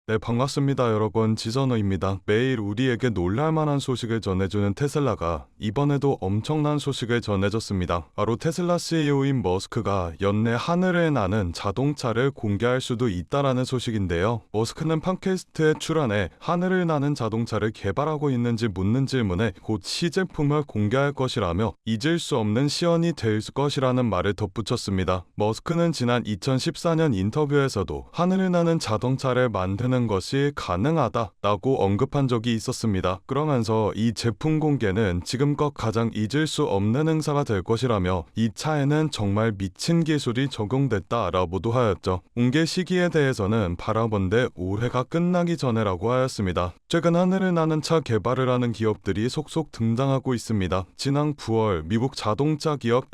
네, 반갑습니다, 여러분. 지선우입니다. 매일 우리에게 놀랄만한 소식을 전해주는 테슬라가 이번에도 엄청난 소식을 전해줬습니다. 바로 테슬라 CEO인 머스크가 연내 하늘을 나는 자동차를 공개할 수도 있다라는 소식인데요. 머스크는 팟캐스트에 출연해 하늘을 나는 자동차를 개발하고 있는지 묻는 질문에 곧 시제품을 공개할 것이라며 잊을 수 없는 시연이 될 것이라는 말을 덧붙였습니다. 머스크는 지난 2014년 인터뷰에서도 하늘을 나는 자동차를 만드는 것이 가능하다라고 언급한 적이 있었습니다. 그러면서 이 제품 공개는 지금껏 가장 잊을 수 없는 행사가 될 것이라며 이 차에는 정말 미친 기술이 적용됐다라고도 하였죠. 공개 시기에 대해서는 바라본데 올해가 끝나기 전에라고 하였습니다. 최근 하늘을 나는 차 개발을 하는 기업들이 속속 등장하고 있습니다. 지난 9월 미국 자동차 기업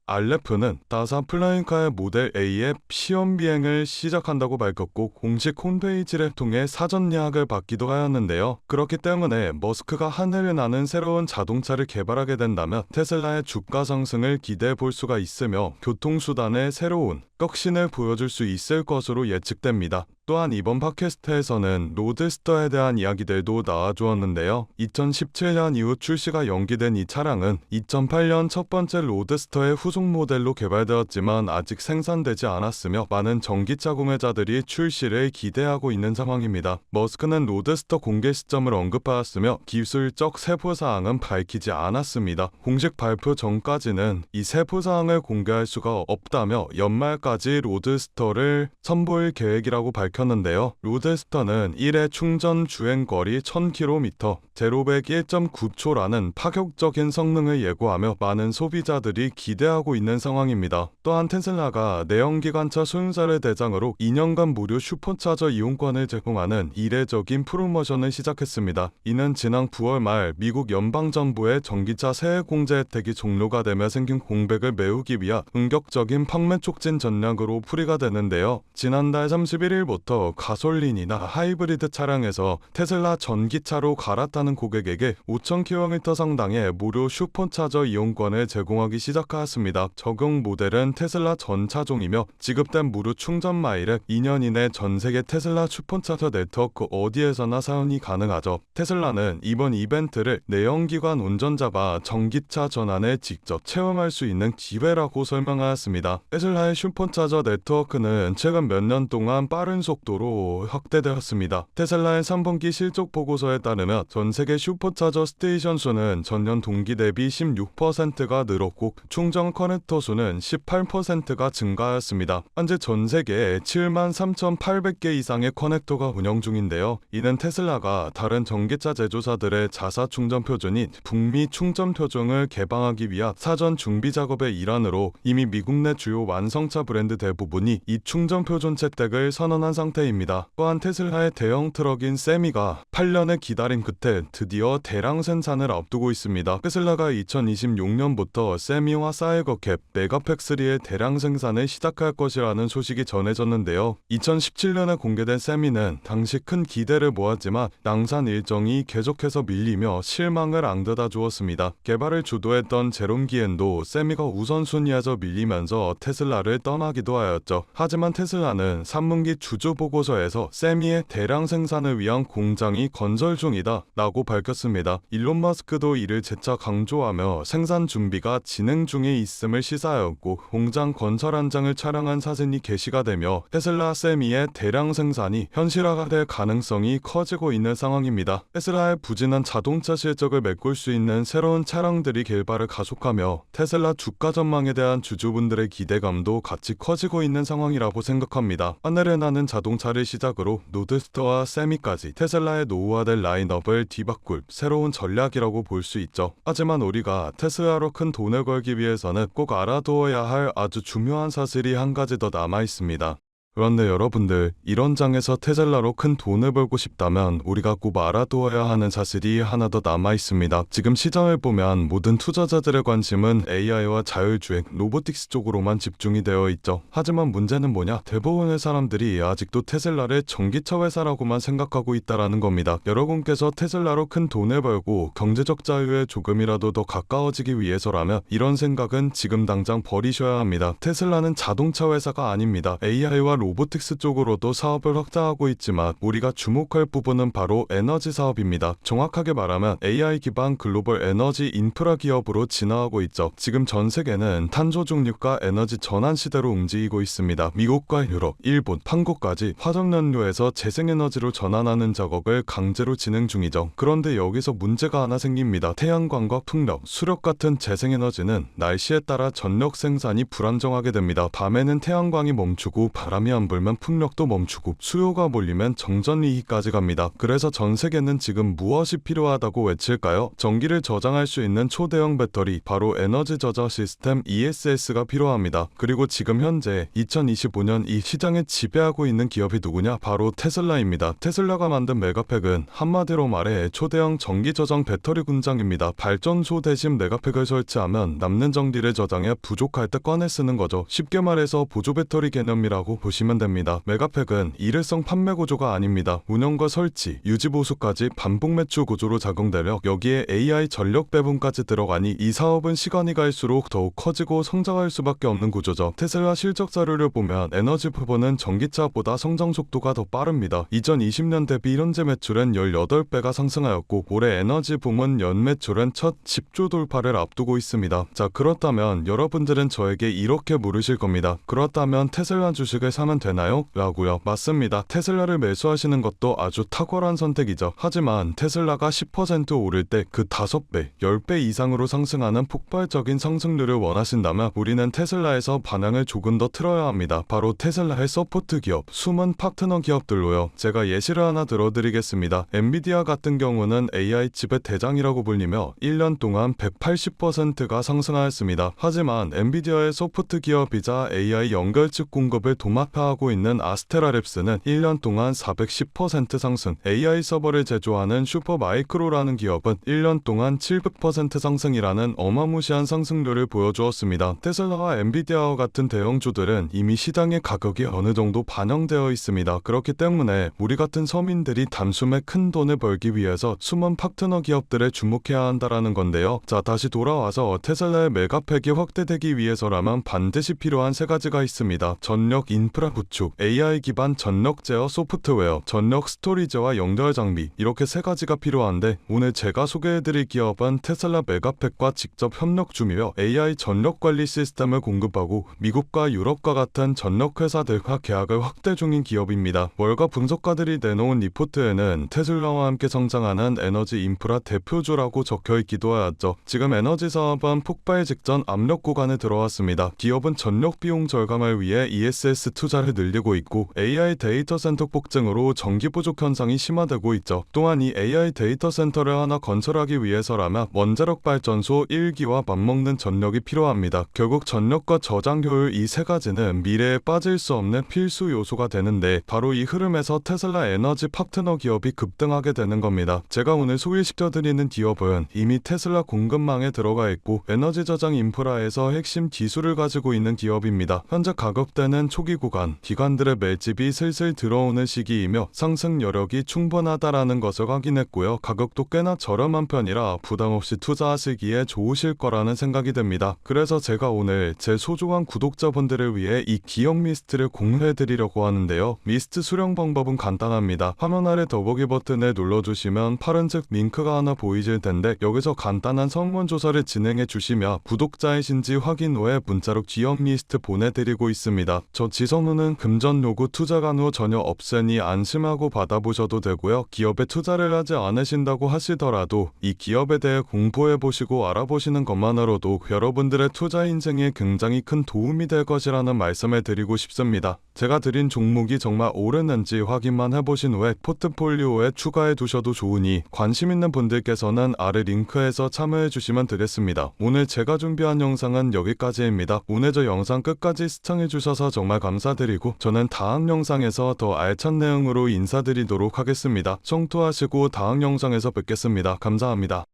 RF는 다사 플라잉카의 모델 A의 시험 비행을 시작한다고 밝혔고 공식 홈페이지를 통해 사전 예약을 받기도 하였는데요. 그렇기 때문에 머스크가 하늘을 나는 새로운 자동차를 개발하게 된다면 테슬라의 주가 상승을 기대해 볼 수가 있으며 교통수단의 새로운 혁신을 보여줄 수 있을 것으로 예측됩니다. 또한 이번 팟캐스트에서는 로드스터에 대한 이야기들도 나와주었는데요. 2017년 이후 출시가 연기된 이 차량은 2008년 첫 번째 로드스터의 후속 모델로 개발되었지만 아직 생산되지 않았으며 많은 전기차 구매자들이 출시를 기대하고 있는 상황입니다. 머스크는 로드스터 공개 시점을 언급하였으며 기술적 세부사항은 밝히지 않았습니다. 공식 발표 전까지는 이 세부사항을 공개할 수가 없다며 연말까지 로드스터를 선보일 계획이라고 밝혔는데요. 로드스터는 1회 충전 주행거리 1000km, 제로백 1.9초라는 파격적인 성능을 예고하며 많은 소비자들이 기대하고 있는 상황입니다. 또한 테슬라가 내연기관차 소유자를 대상으로 2년간 무료 슈퍼차저 이용권을 제공하는 이례적인 프로모션을 시작했습니다. 이는 지난 9월 말 미국 연방정부의 전기차 세액 공제 혜택이 종료가 되며 생긴 공백을 메우기 위한 응격적인 판매 촉진 전략으로 풀이가 되는데요. 지난달 31일부터 가솔린이나 하이브리드 차량에서 테슬라 전기차로 갈아타는 고객에게 5,000km 상당의 무료 슈퍼차저 이용권을 제공하기 시작하였습니다. 적용 모델은 테슬라 전 차종이며 지급된 무료 충전 마일은 2년 이내 전 세계 테슬라 슈퍼차저 네트워크 어디에서나 사용이 가능하죠. 테슬라는 이번 이벤트를 내연기관 운전자가 전기차 전환을 직접 체험할 수 있는 기회라고 설명하였습니다. 테슬라의 슈퍼차저 네트워크는 최근 몇 년 동안 빠른 속도로 확대되었습니다. 테슬라의 3분기 실적 보고서에 따르면 전 세계 슈퍼차저 스테이션 수는 전년 동기 대비 16%가 늘었고 충전 커넥터 수는 18%가 증가하였습니다. 현재 전 세계에 73,800개 이상의 커넥터가 운영 중인데요. 이는 테슬라가 다른 전기차 제조사들의 자사 충전 표준인 북미 충전 표준을 개방하기 위한 사전 준비 작업의 일환으로 이미 미국 내 주요 완성차 브랜드 대부분이 이 충전 표준 채택을 선언한 상태입니다. 또한 테슬라의 대형 트럭인 세미가 8년의 기다림 끝에 드디어 대량 생산을 앞두고 있습니다. 테슬라가 2026년부터 세미와 사이버캡, 메가팩3의 대량 생산을 시작할 것이라는 소식이 전해졌는데요. 2017년에 공개된 세미는 당시 큰 기대를 모았지만 양산 일정이 계속해서 밀리며 실망을 앙드다 주었습니다. 개발을 주도했던 제롬 기엔도 세미가 우선순위에서 밀리면서 테슬라를 떠나기도 하였죠. 하지만 테슬라는 3분기 주주 보고서에서 세미의 대량 생산을 위한 공장이 건설 중이다 라고 밝혔습니다. 일론 머스크도 이를 재차 강조하며 생산 준비가 진행 중에 있음을 시사하였고 공장 건설 현장을 촬영한 사진이 게시가 되며 테슬라 세미의 대량 생산이 현실화가 될 가능성이 커지고 있는 상황입니다. 테슬라의 부진한 자동차 실적을 메꿀 수 있는 새로운 차량들이 개발을 가속하며 테슬라 주가 전망에 대한 주주분들의 기대감도 같이 커지고 있는 상황이라고 생각합니다. 하늘에 나는 자동차를 시작으로 로드스터와 세미까지 테슬라의 노후화된 라인업을 뒤바꿀 새로운 전략이라고 볼 수 있죠. 하지만 우리가 테슬라로 큰 돈을 걸기 위해서는 꼭 알아두어야 할 아주 중요한 사실이 한 가지 더 남아 있습니다. 그런데 여러분들, 이런 장에서 테슬라로 큰 돈을 벌고 싶다면 우리가 꼭 알아두어야 하는 사실이 하나 더 남아 있습니다. 지금 시장을 보면 모든 투자자들의 관심은 AI와 자율주행, 로보틱스 쪽으로만 집중이 되어 있죠. 하지만 문제는 뭐냐? 대부분의 사람들이 아직도 테슬라를 전기차 회사라고만 생각하고 있다라는 겁니다. 여러분께서 테슬라로 큰 돈을 벌고 경제적 자유에 조금이라도 더 가까워지기 위해서라면 이런 생각은 지금 당장 버리셔야 합니다. 테슬라는 자동차 회사가 아닙니다. AI와 로보틱스 쪽으로도 사업을 확장하고 있지만 우리가 주목할 부분은 바로 에너지 사업입니다. 정확하게 말하면 AI 기반 글로벌 에너지 인프라 기업으로 진화하고 있죠. 지금 전 세계는 탄소 중립과 에너지 전환 시대로 움직이고 있습니다. 미국과 유럽, 일본, 한국까지 화석연료에서 재생에너지로 전환하는 작업을 강제로 진행 중이죠. 그런데 여기서 문제가 하나 생깁니다. 태양광과 풍력, 수력 같은 재생에너지는 날씨에 따라 전력 생산이 불안정하게 됩니다. 밤에는 태양광이 멈추고 바람이 안 불면 풍력도 멈추고 수요가 몰리면 정전이익까지 갑니다. 그래서 전 세계는 지금 무엇이 필요하다고 외칠까요? 전기를 저장할 수 있는 초대형 배터리, 바로 에너지 저장 시스템 ESS가 필요합니다. 그리고 지금 현재 2025년 이 시장을 지배하고 있는 기업이 누구냐? 바로 테슬라입니다. 테슬라가 만든 메가팩은 한마디로 말해 초대형 전기 저장 배터리 공장입니다. 발전소 대신 메가팩을 설치하면 남는 전기를 저장해 부족할 때 꺼내 쓰는 거죠. 쉽게 말해서 보조 배터리 개념이라고 보시면 됩니다. 메가팩은 일회성 판매 구조가 아닙니다. 운영과 설치, 유지 보수까지 반복 매출 구조로 작용되려 여기에 AI 전력 배분까지 들어가니 이 사업은 시간이 갈수록 더욱 커지고 성장할 수밖에 없는 구조죠. 테슬라 실적 자료를 보면 에너지 부분은 전기차보다 성장 속도가 더 빠릅니다. 2020년 대비 현재 매출은 18배가 상승하였고 올해 에너지 부문 연 매출은 첫 10조 돌파를 앞두고 있습니다. 자, 그렇다면 여러분들은 저에게 이렇게 물으실 겁니다. 그렇다면 테슬라 주식을 사면 되나요? 라고요. 맞습니다. 테슬라를 매수하시는 것도 아주 탁월한 선택이죠. 하지만 테슬라가 10% 오를 때 그 5배, 10배 이상으로 상승하는 폭발적인 상승률을 원하신다면 우리는 테슬라에서 반향을 조금 더 틀어야 합니다. 바로 테슬라의 서포트 기업, 숨은 파트너 기업들로요. 제가 예시를 하나 들어드리겠습니다. 엔비디아 같은 경우는 AI 칩의 대장이라고 불리며 1년 동안 180%가 상승하였습니다. 하지만 엔비디아의 소프트 기업이자 AI 연결칩 공급을 도마파하고 있는 아스테라랩스는 1년 동안 410% 상승, AI 서버를 제조하는 슈퍼마이크로라는 기업은 1년 동안 700% 상승이라는 어마무시한 상승률을 보여주었습니다. 테슬라와 엔비디아와 같은 대형주들은 이미 시장의 가격이 어느 정도 반영되어 있습니다. 그렇기 때문에 우리 같은 서민들이 단숨에 큰 돈을 벌기 위해서 숨은 파트너 기업들에 주목해야 한다라는 건데요. 자, 다시 돌아와서 테슬라의 메가팩이 확대되기 위해서라면 반드시 필요한 세 가지가 있습니다. 전력 인프라 구축, AI 기반 전력 제어 소프트웨어, 전력 스토리지와 연결 장비, 이렇게 세 가지가 필요한데 오늘 제가 소개해드릴 기업은 테슬라 메가팩과 직접 협력 중이며 AI 전력 관리 시스템을 공급하고 미국과 유럽과 같은 전력 회사들과 계약을 확대 중인 기업입니다. 월가 분석가들이 내놓은 리포트에는 테슬라와 함께 성장하는 에너지 인프라 대표주라고 적혀있기도 하였죠. 지금 에너지 사업은 폭발 직전 압력 구간에 들어왔습니다. 기업은 전력 비용 절감을 위해 ESS 투자를 늘리고 있고 AI 데이터 센터 폭증으로 전기 부족 현상이 심화되고 있죠. 또한 이 AI 데이터 센터를 하나 건설하기 위해서라면 원자력 발전소 1기와 맞먹는 전력이 필요합니다. 결국 전력과 저장 효율 이 세 가지는 미래에 빠질 수 없는 필수 요소가 되는데 바로 이 흐름에서 테슬라 에너지 파트너 기업이 급등하게 되는 겁니다. 제가 오늘 소개시켜드리는 기업은 이미 테슬라 공급망에 들어가 있고 에너지 저장 인프라에서 핵심 기술을 가지고 있는 기업입니다. 현재 가격대는 초기 구간, 기관들의 매집이 슬슬 들어오는 시기이며 상승 여력이 충분하다라는 것을 확인했고요. 가격도 꽤나 저렴한 편이라 부담없이 투자하시기에 좋으실 거라는 생각이 듭니다. 그래서 제가 오늘 제 소중한 구독자분들을 위해 이 기업 리스트를 공유해드리려고 하는데요. 리스트 수령 방법은 간단합니다. 화면 아래 더보기 버튼을 눌러주시면 파란색 링크가 하나 보이실 텐데 여기서 간단한 설문조사를 진행해 주시면 구독자이신지 확인 후에 문자로 기업 리스트 보내드리고 있습니다. 저 지선우는 금전 요구 투자 간호 전혀 없으니 안심하고 받아보셔도 되고요. 기업에 투자를 하지 않으신다고 하시더라도 이 기업에 대해 공부해보시고 알아보시는 것만으로도 여러분들의 투자 인생에 굉장히 큰 도움이 될 것이라는 말씀을 드리고 싶습니다. 제가 드린 종목이 정말 옳았는지 확인만 해보신 후에 포트폴리오에 추가해 두셔도 좋으니 관심 있는 분들께서는 아래 링크에서 참여해 주시면 되겠습니다. 오늘 제가 준비한 영상은 여기까지입니다. 오늘 저 영상 끝까지 시청해 주셔서 정말 감사드리고 저는 다음 영상에서 더 알찬 내용으로 인사드리도록 하겠습니다. 청토하시고 다음 영상에서 뵙겠습니다. 감사합니다.